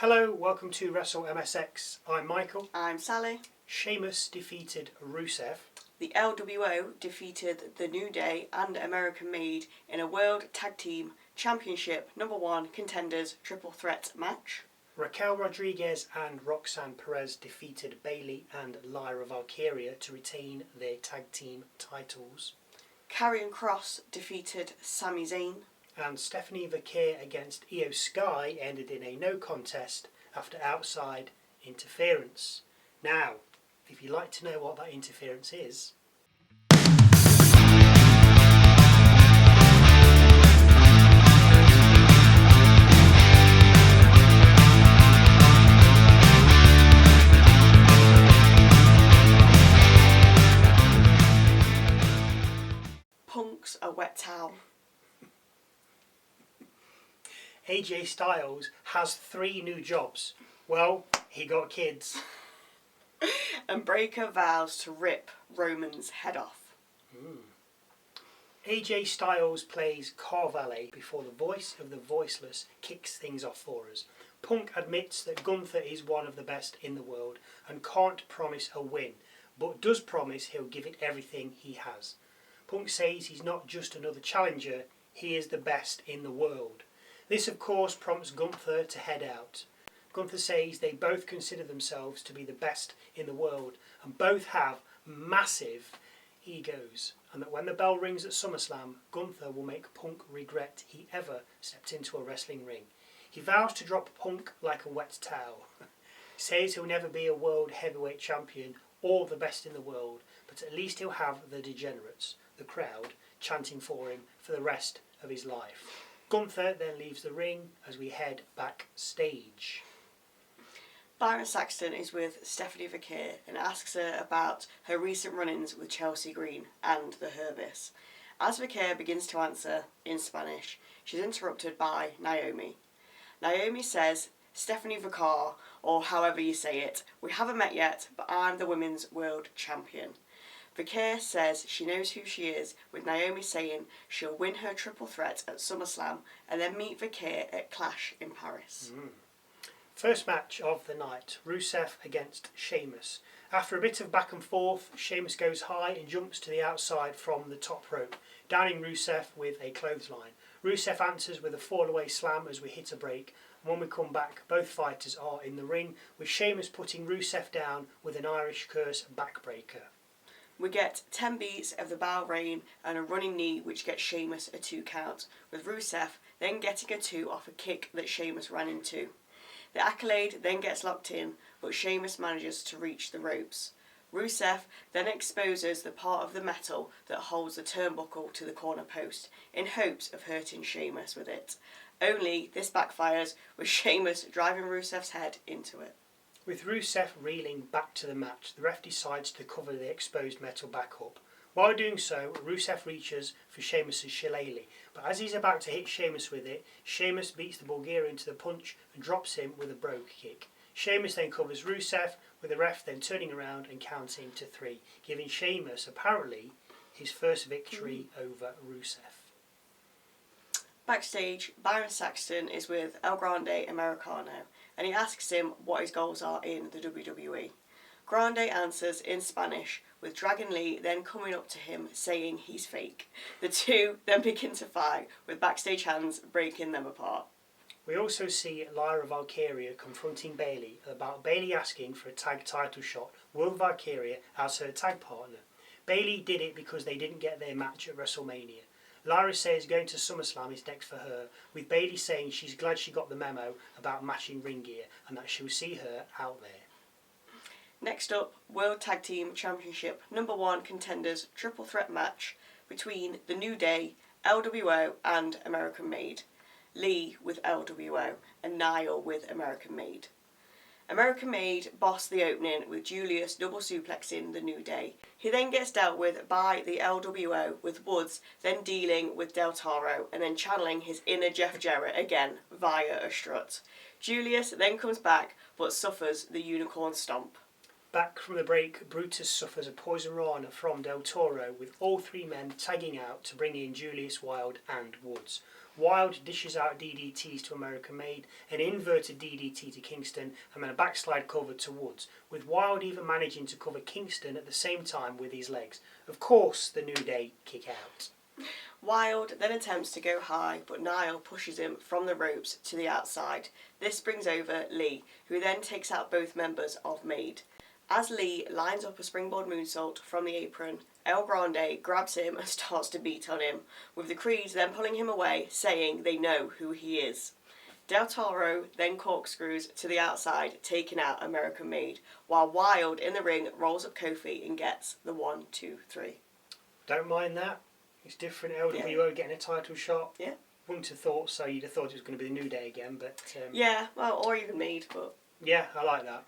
Hello, welcome to Wrestle MSX. I'm Michael. I'm Sally. Sheamus defeated Rusev. The LWO defeated The New Day and American Made in a World Tag Team Championship #1 Contenders Triple Threat match. Raquel Rodriguez and Roxanne Perez defeated Bayley and Lyra Valkyria to retain their tag team titles. Karrion Kross defeated Sami Zayn. And Stephane Vaquer against IYO SKY ended in a no contest after outside interference. Now, if you'd like to know what that interference is, Punk's a wet towel. AJ Styles has 3 new jobs. Well, he got kids. And Breaker vows to rip Roman's head off. AJ Styles plays car valet before the voice of the voiceless kicks things off for us. Punk admits that Gunther is one of the best in the world and can't promise a win, but does promise he'll give it everything he has. Punk says he's not just another challenger, he is the best in the world. This of course prompts Gunther to head out. Gunther says they both consider themselves to be the best in the world and both have massive egos, and that when the bell rings at SummerSlam, Gunther will make Punk regret he ever stepped into a wrestling ring. He vows to drop Punk like a wet towel. Says he'll never be a world heavyweight champion or the best in the world, but at least he'll have the degenerates, the crowd, chanting for him for the rest of his life. Gunther then leaves the ring as we head backstage. Byron Saxton is with Stephane Vaquer and asks her about her recent run-ins with Chelsea Green and the Herbis. As Vaquer begins to answer in Spanish, she's interrupted by Naomi. Naomi says, "Stephane Vaquer, or however you say it, we haven't met yet, but I'm the women's world champion." Vaquer says she knows who she is, with Naomi saying she'll win her triple threat at SummerSlam and then meet Vaquer at Clash in Paris. First match of the night, Rusev against Sheamus. After a bit of back and forth, Sheamus goes high and jumps to the outside from the top rope, downing Rusev with a clothesline. Rusev answers with a fall-away slam as we hit a break. And when we come back, both fighters are in the ring, with Sheamus putting Rusev down with an Irish Curse backbreaker. We get 10 beats of the bow rain and a running knee which gets Sheamus a 2 count, with Rusev then getting a 2 off a kick that Sheamus ran into. The accolade then gets locked in, but Sheamus manages to reach the ropes. Rusev then exposes the part of the metal that holds the turnbuckle to the corner post, in hopes of hurting Sheamus with it. Only this backfires, with Sheamus driving Rusev's head into it. With Rusev reeling back to the mat, the ref decides to cover the exposed metal back up. While doing so, Rusev reaches for Sheamus' shillelagh, but as he's about to hit Sheamus with it, Sheamus beats the Bulgarian to the punch and drops him with a brogue kick. Sheamus then covers Rusev, with the ref then turning around and counting to 3, giving Sheamus apparently his first victory over Rusev. Backstage, Byron Saxton is with El Grande Americano, and he asks him what his goals are in the WWE. Grande answers in Spanish, with Dragon Lee then coming up to him saying he's fake. The two then begin to fight, with backstage hands breaking them apart. We also see Lyra Valkyria confronting Bayley about Bayley asking for a tag title shot with Valkyria as her tag partner. Bayley did it because they didn't get their match at WrestleMania. Lyra says going to SummerSlam is next for her, with Bayley saying she's glad she got the memo about matching ring gear and that she'll see her out there. Next up, World Tag Team Championship #1 Contenders Triple Threat match between The New Day, LWO and American Made. Lee with LWO and Niall with American Made. American Made bossed the opening with Julius double suplexing The New Day. He then gets dealt with by the LWO, with Woods then dealing with Del Toro and then channeling his inner Jeff Jarrett again via a strut. Julius then comes back but suffers the unicorn stomp. Back from the break, Brutus suffers a poison rana from Del Toro, with all three men tagging out to bring in Julius, Wilde and Woods. Wilde dishes out DDTs to American Made, an inverted DDT to Kingston, and then a backslide cover to Woods, with Wilde even managing to cover Kingston at the same time with his legs. Of course, the New Day kick out. Wilde then attempts to go high, but Niall pushes him from the ropes to the outside. This brings over Lee, who then takes out both members of Made. As Lee lines up a springboard moonsault from the apron, El Grande grabs him and starts to beat on him, with the Creeds then pulling him away, saying they know who he is. Del Toro then corkscrews to the outside, taking out American Made, while Wilde in the ring rolls up Kofi and gets the 1, 2, 3. Don't mind that. It's different. LWO getting a title shot. Yeah. Wouldn't have thought so. You'd have thought it was going to be the New Day again, but... yeah, well, or even Made, but... yeah, I like that.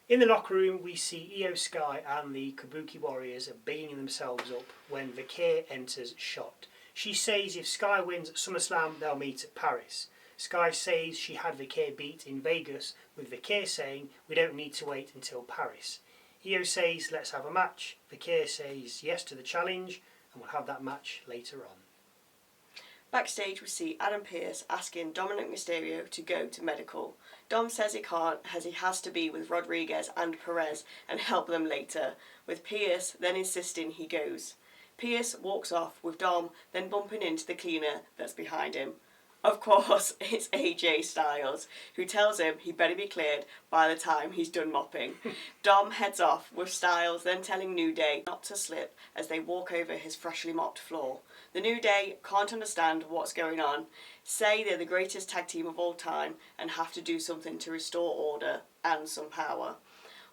In the locker room, we see IYO SKY and the Kabuki Warriors are banging themselves up when Vaquer enters shot. She says if Sky wins at SummerSlam, they'll meet at Paris. Sky says she had Vaquer beat in Vegas, with Vaquer saying we don't need to wait until Paris. IYO says let's have a match. Vaquer says yes to the challenge, and we'll have that match later on. Backstage we see Adam Pearce asking Dominic Mysterio to go to medical. Dom says he can't, as he has to be with Rodriguez and Perez and help them later, with Pearce then insisting he goes. Pearce walks off, with Dom then bumping into the cleaner that's behind him. Of course, it's AJ Styles, who tells him he better be cleared by the time he's done mopping. Dom heads off, with Styles then telling New Day not to slip as they walk over his freshly mopped floor. The New Day can't understand what's going on, say they're the greatest tag team of all time and have to do something to restore order and some power.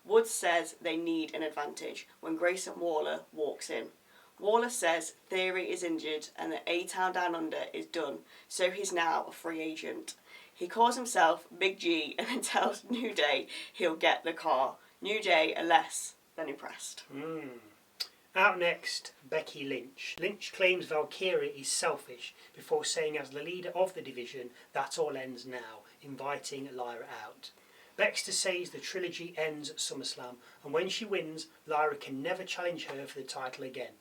Woods says they need an advantage when Grayson Waller walks in. Waller says Theory is injured and that A-Town Down Under is done, so he's now a free agent. He calls himself Big G and then tells New Day he'll get the car. New Day are less than impressed. Out next, Becky Lynch. Lynch claims Valkyria is selfish before saying as the leader of the division, that all ends now, inviting Lyra out. Baxter says the trilogy ends at SummerSlam, and when she wins, Lyra can never challenge her for the title again.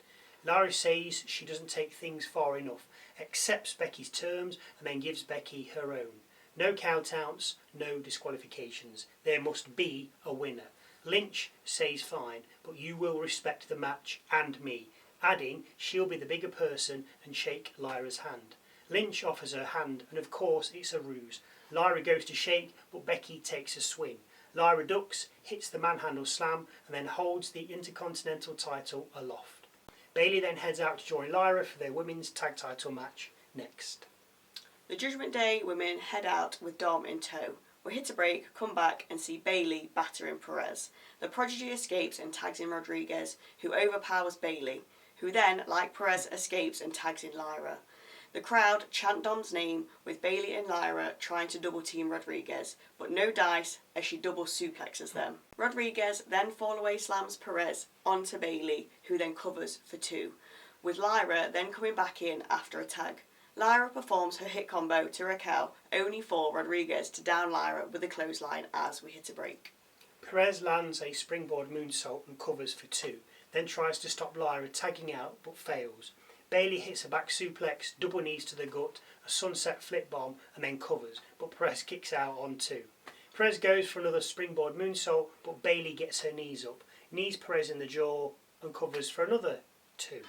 Lyra says she doesn't take things far enough, accepts Becky's terms, and then gives Becky her own. No countouts, no disqualifications. There must be a winner. Lynch says fine, but you will respect the match and me, adding she'll be the bigger person and shake Lyra's hand. Lynch offers her hand, and of course it's a ruse. Lyra goes to shake, but Becky takes a swing. Lyra ducks, hits the manhandle slam, and then holds the Intercontinental title aloft. Bayley then heads out to join Lyra for their women's tag title match next. The Judgment Day women head out with Dom in tow. We hit a break, come back and see Bayley battering Perez. The Prodigy escapes and tags in Rodriguez, who overpowers Bayley, who then, like Perez, escapes and tags in Lyra. The crowd chant Dom's name, with Bayley and Lyra trying to double team Rodriguez, but no dice as she double suplexes them. Rodriguez then fall-away slams Perez onto Bayley, who then covers for 2, with Lyra then coming back in after a tag. Lyra performs her hit combo to Raquel, only for Rodriguez to down Lyra with a clothesline as we hit a break. Perez lands a springboard moonsault and covers for 2, then tries to stop Lyra tagging out but fails. Bayley hits a back suplex, double knees to the gut, a sunset flip bomb, and then covers, but Perez kicks out on 2. Perez goes for another springboard moonsault, but Bayley gets her knees up, knees Perez in the jaw, and covers for another 2.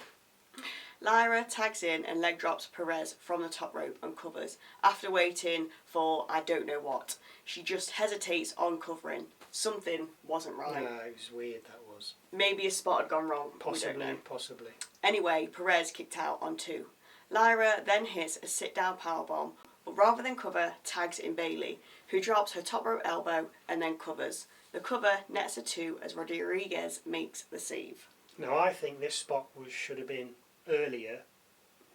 Lyra tags in and leg drops Perez from the top rope and covers, after waiting for I don't know what. She just hesitates on covering. Something wasn't right. No, it was weird, that was. Maybe a spot had gone wrong. Possibly, we don't know. possibly. Anyway, Perez kicked out on 2. Lyra then hits a sit-down powerbomb, but rather than cover, tags in Bayley, who drops her top rope elbow and then covers. The cover nets a 2 as Rodriguez makes the save. Now, I think this spot should have been earlier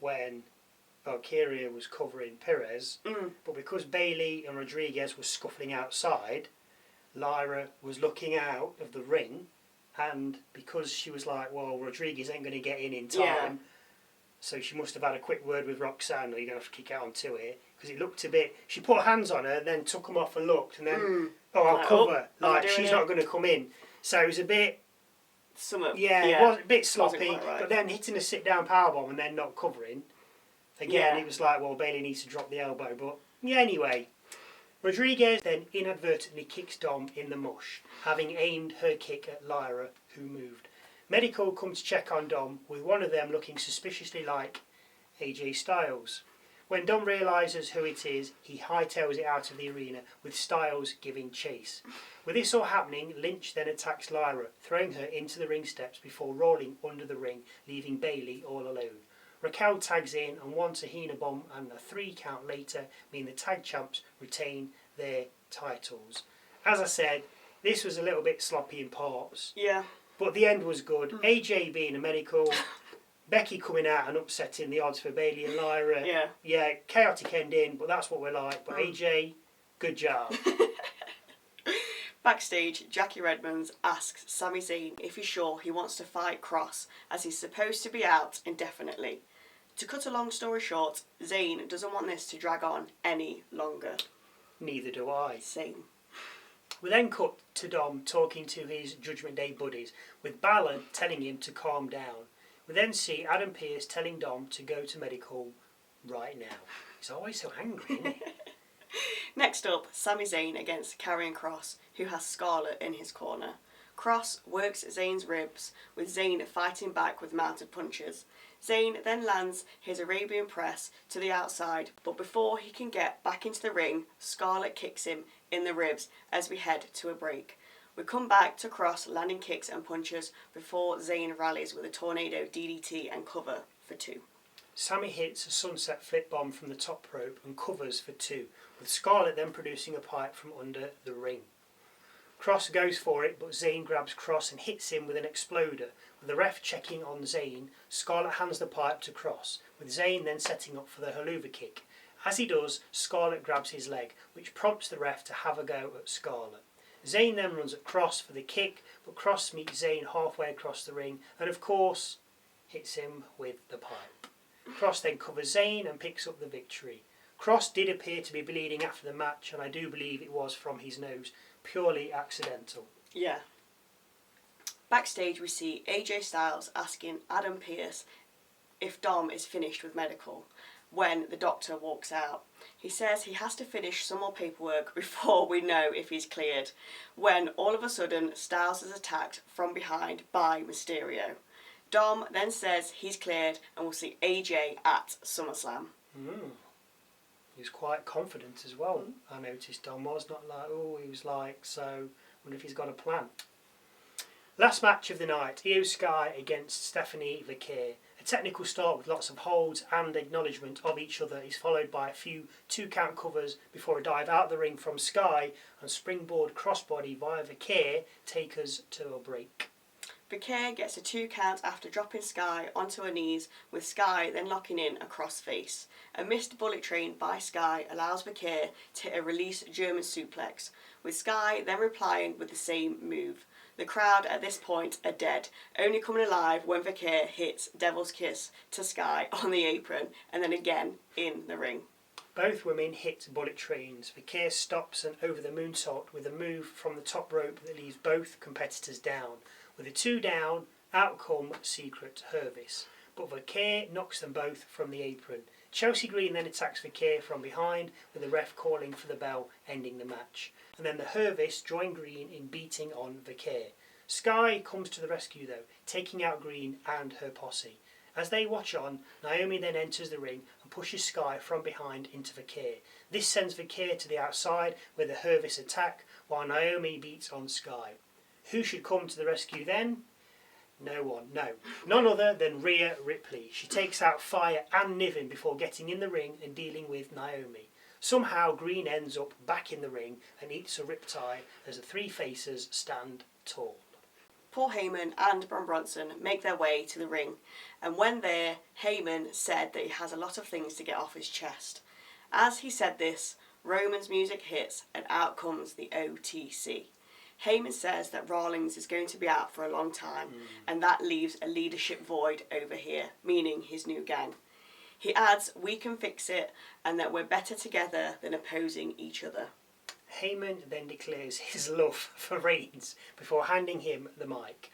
when Valkyria was covering Perez, but because Bayley and Rodriguez were scuffling outside, Lyra was looking out of the ring, and because she was like, well, Rodriguez ain't going to get in time, so she must have had a quick word with Roxanne, or you're going to have to kick out onto it, because it looked a bit, she put her hands on her, then took them off and looked, and then, I'll cover, like she's not going to come in. So it was a bit... Yeah, it was a bit sloppy, quite right. but then hitting a sit-down powerbomb and then not covering. Again, it was like, well, Bayley needs to drop the elbow, but yeah, anyway. Rodriguez then inadvertently kicks Dom in the mush, having aimed her kick at Lyra, who moved. Medical come to check on Dom, with one of them looking suspiciously like AJ Styles. When Dom realises who it is, he hightails it out of the arena, with Styles giving chase. With this all happening, Lynch then attacks Lyra, throwing her into the ring steps before rolling under the ring, leaving Bayley all alone. Raquel tags in, and one Tahina bomb and a 3 count later mean the tag champs retain their titles. As I said, this was a little bit sloppy in parts. Yeah. But the end was good. AJ being a medical, Becky coming out and upsetting the odds for Bayley and Lyra. Yeah, chaotic ending, but that's what we're like. But AJ, good job. Backstage, Jackie Redmonds asks Sami Zayn if he's sure he wants to fight Kross, as he's supposed to be out indefinitely. To cut a long story short, Zayn doesn't want this to drag on any longer. Neither do I. Same. We then cut to Dom talking to his Judgment Day buddies, with Balor telling him to calm down. We then see Adam Pearce telling Dom to go to medical right now. He's always so angry, isn't he? Next up, Sami Zayn against Karrion Kross, who has Scarlett in his corner. Kross works Zayn's ribs, with Zayn fighting back with mounted punches. Zayn then lands his Arabian press to the outside, but before he can get back into the ring, Scarlett kicks him in the ribs as we head to a break. We come back to Kross landing kicks and punches before Zayn rallies with a tornado DDT and cover for 2. Sami hits a sunset flip bomb from the top rope and covers for 2, with Scarlett then producing a pipe from under the ring. Kross goes for it, but Zayn grabs Kross and hits him with an exploder. With the ref checking on Zayn, Scarlett hands the pipe to Kross, with Zayn then setting up for the haluva kick. As he does, Scarlett grabs his leg, which prompts the ref to have a go at Scarlett. Zayn then runs at Kross for the kick, but Kross meets Zayn halfway across the ring and of course hits him with the pipe. Kross then covers Zayn and picks up the victory. Kross did appear to be bleeding after the match, and I do believe it was from his nose, purely accidental. Yeah. Backstage we see AJ Styles asking Adam Pearce if Dom is finished with medical when the doctor walks out. He says he has to finish some more paperwork before we know if he's cleared, when all of a sudden Styles is attacked from behind by Mysterio. Dom then says he's cleared and we'll see AJ at SummerSlam. He was quite confident as well. I noticed Dom was not like, he was like, so I wonder if he's got a plan. Last match of the night, IYO SKY against Stephane Vaquer. A technical start with lots of holds and acknowledgement of each other is followed by a few 2 count covers before a dive out the ring from Sky and springboard crossbody via Vaquer take us to a break. Vaquer gets a 2 count after dropping Sky onto her knees, with Sky then locking in a crossface. A missed bullet train by Sky allows Vaquer to hit a release German suplex, with Sky then replying with the same move. The crowd at this point are dead, only coming alive when Vaquer hits Devil's Kiss to Sky on the apron and then again in the ring. Both women hit bullet trains. Vaquer stops an over the moonsault with a move from the top rope that leaves both competitors down. With a 2 down, out come Secret Hervis, but Vaquer knocks them both from the apron. Chelsea Green then attacks Vaquer from behind, with the ref calling for the bell, ending the match. And then the Hervis join Green in beating on Vaquer. Sky comes to the rescue though, taking out Green and her posse. As they watch on, Naomi then enters the ring and pushes Sky from behind into Vaquer. This sends Vaquer to the outside where the Hervis attack, while Naomi beats on Sky. Who should come to the rescue then? No one, no. None other than Rhea Ripley. She takes out Fire and Niven before getting in the ring and dealing with Naomi. Somehow Green ends up back in the ring and eats a riptide as the 3 faces stand tall. Paul Heyman and Bronson make their way to the ring, and when there, Heyman said that he has a lot of things to get off his chest. As he said this, Roman's music hits and out comes the OTC. Heyman says that Rawlings is going to be out for a long time, and that leaves a leadership void over here, meaning his new gang. He adds, we can fix it, and that we're better together than opposing each other. Heyman then declares his love for Reigns before handing him the mic.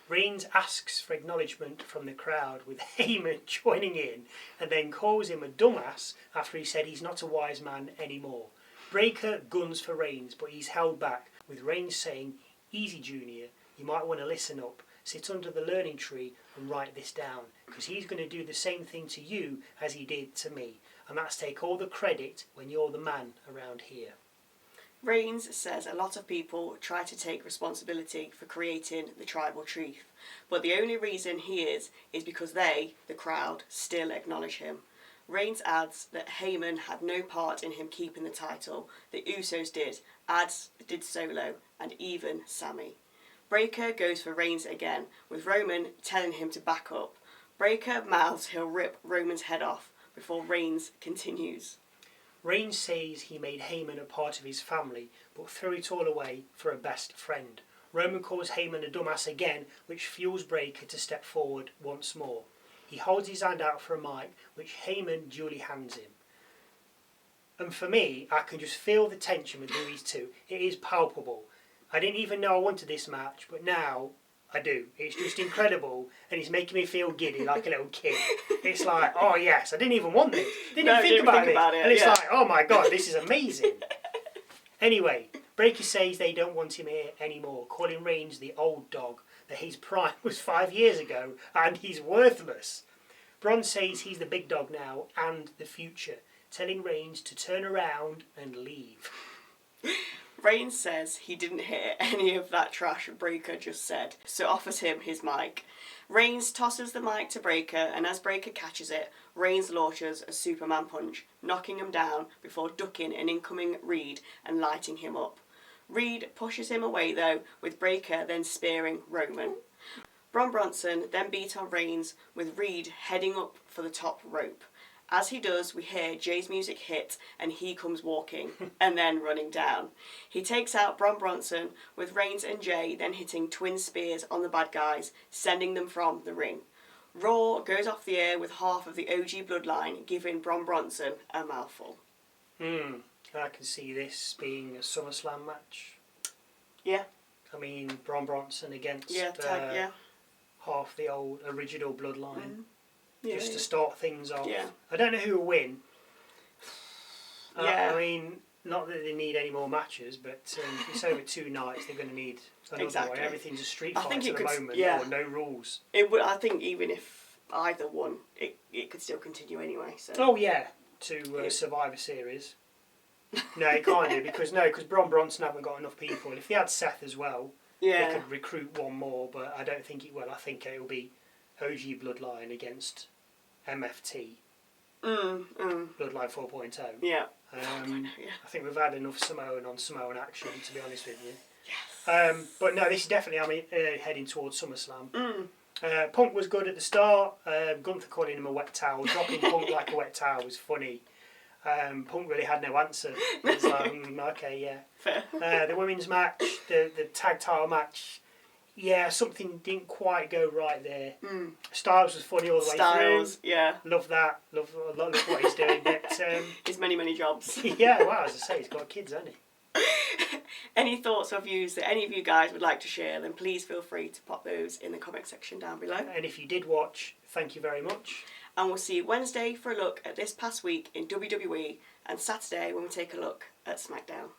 Reigns asks for acknowledgement from the crowd, with Heyman joining in, and then calls him a dumbass after he said he's not a wise man anymore. Breaker guns for Reigns, but he's held back, with Reigns saying, "Easy, Junior, you might want to listen up. Sit under the learning tree and write this down, because he's going to do the same thing to you as he did to me, and that's take all the credit when you're the man around here." Reigns says a lot of people try to take responsibility for creating the tribal chief, but the only reason he is because they, the crowd, still acknowledge him. Reigns adds that Heyman had no part in him keeping the title, the Usos did, as did Solo, and even Sami. Breaker goes for Reigns again, with Roman telling him to back up. Breaker mouths he'll rip Roman's head off before Reigns continues. Reigns says he made Heyman a part of his family, but threw it all away for a best friend. Roman calls Heyman a dumbass again, which fuels Breaker to step forward once more. He holds his hand out for a mic, which Heyman duly hands him. And for me, I can just feel the tension with these two. It is palpable. I didn't even know I wanted this match, but now I do. It's just incredible, and it's making me feel giddy like a little kid. It's like, oh yes, I didn't even want this. Didn't even think about it. And it's like, oh my god, this is amazing. Anyway, Breaker says they don't want him here anymore, calling Reigns the old dog, that his prime was 5 years ago, and he's worthless. Bron says he's the big dog now, and the future, telling Reigns to turn around and leave. Reigns says he didn't hear any of that trash Breaker just said, so offers him his mic. Reigns tosses the mic to Breaker, and as Breaker catches it, Reigns launches a Superman punch, knocking him down before ducking an incoming Reed and lighting him up. Reed pushes him away though, with Breaker then spearing Roman. Bronson then beat on Reigns, with Reed heading up for the top rope. As he does, we hear Jay's music hit, and he comes walking, and then running down. He takes out Bronson, with Reigns and Jay then hitting twin spears on the bad guys, sending them from the ring. Raw goes off the air with half of the OG bloodline, giving Bronson a mouthful. I can see this being a SummerSlam match. Yeah. I mean, Bronson against half the old original bloodline. Just to start things off. Yeah. I don't know who will win. I mean, not that they need any more matches, but it's over 2 nights. They're going to need another one. Everything's a street fight at the moment, or no rules. I think even if either won, it could still continue anyway. So. Oh yeah, to Survivor Series. No, it can't do because Bronson haven't got enough people. If they had Seth as well, they could recruit one more. But I don't think it will. I think it will be OG Bloodline against MFT. Bloodline 4.0. Yeah. I think we've had enough Samoan on Samoan action, to be honest with you. Yes. But no, this is definitely, heading towards SummerSlam. Punk was good at the start. Gunther calling him a wet towel, dropping Punk like a wet towel was funny. Punk really had no answer. It's like, okay, yeah. Fair. The women's match, the tag title match, yeah, something didn't quite go right there. Styles was funny all the way through. Yeah. Love that. Love what he's doing. But, his many jobs. Yeah, well, as I say, he's got kids, hasn't he? Any thoughts or views that any of you guys would like to share, then please feel free to pop those in the comment section down below. And if you did watch, thank you very much. And we'll see you Wednesday for a look at this past week in WWE, and Saturday when we take a look at SmackDown.